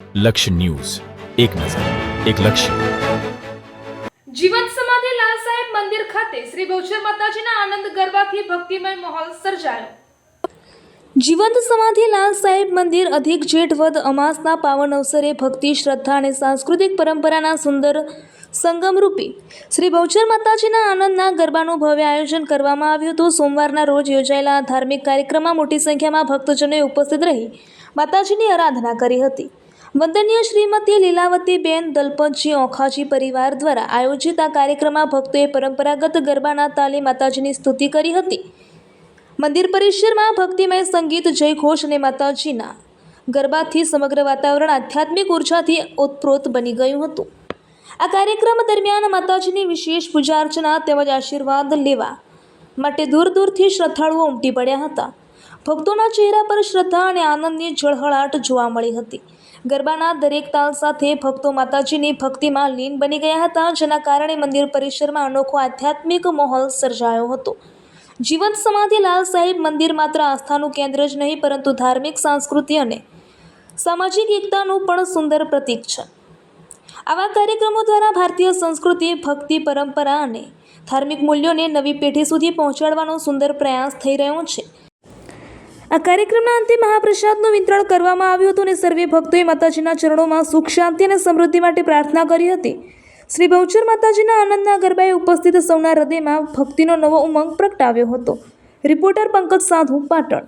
લક્ષ્ય ન્યૂઝ, એક નજર, એક લક્ષ્ય. જીવંત સમાધિ લાલ સાહેબ મંદિર ખાતે શ્રી બહુચર માતાજીના આનંદ ગરબાથી ભક્તિમય માહોલ સર્જાયો. જીવંત સમાધિ લાલ સાહેબ મંદિર અધિક જેઠ વદ અમાસના પાવન અવસરે ભક્તિ, શ્રદ્ધા અને સાંસ્કૃતિક પરંપરાના સુંદર સંગમરૂપી શ્રી બહુચર માતાજીના આનંદના ગરબાનું ભવ્ય આયોજન કરવામાં આવ્યું હતું. સોમવારના રોજ યોજાયેલા ધાર્મિક કાર્યક્રમમાં મોટી સંખ્યામાં ભક્તજનોએ ઉપસ્થિત રહી માતાજીની આરાધના કરી હતી. વંદનીય શ્રીમતી લીલાવતીબેન દલપતજી ઓખાજી પરિવાર દ્વારા આયોજિત આ કાર્યક્રમમાં ભક્તોએ પરંપરાગત ગરબાના તાલે માતાજીની સ્તુતિ કરી હતી. મંદિર પરિસરમાં ભક્તિમય સંગીત, જયઘોષ અને માતાજીના ગરબાથી સમગ્ર વાતાવરણ આધ્યાત્મિક ઉર્જાથી ઓતપ્રોત બની ગયું હતું. આ કાર્યક્રમ દરમિયાન માતાજીની વિશેષ પૂજા અર્ચના તેમજ આશીર્વાદ લેવા માટે દૂર દૂરથી શ્રદ્ધાળુઓ ઉમટી પડ્યા હતા. ભક્તોના ચહેરા પર શ્રદ્ધા અને આનંદની ઝળહળાટ જોવા મળી હતી. ગરબાના દરેક તાલ સાથે ભક્તો માતાજીની ભક્તિમાં લીન બની ગયા હતા, જેના કારણે મંદિર પરિસરમાં અનોખો આધ્યાત્મિક માહોલ સર્જાયો હતો. જીવંત સમાધિ લાલ સાહેબ મંદિર માત્ર આસ્થાનું કેન્દ્ર જ નહીં, પરંતુ ધાર્મિક, સાંસ્કૃતિક અને સામાજિક એકતાનું પણ સુંદર પ્રતીક છે. આવા કાર્યક્રમો દ્વારા ભારતીય સંસ્કૃતિ, ભક્તિ, પરંપરા અને ધાર્મિક મૂલ્યોને નવી પેઢી સુધી પહોંચાડવાનો સુંદર પ્રયાસ થઈ રહ્યો છે. આ કાર્યક્રમના અંતે મહાપ્રસાદનું વિતરણ કરવામાં આવ્યું હતું અને સર્વે ભક્તોએ માતાજીના ચરણોમાં સુખ, શાંતિ અને સમૃદ્ધિ માટે પ્રાર્થના કરી હતી. શ્રી બહુચર માતાજીના આનંદના ગરબાએ ઉપસ્થિત સૌના હૃદયમાં ભક્તિનો નવો ઉમંગ પ્રગટાવ્યો હતો. રિપોર્ટર પંકજ સાધુ, પાટણ.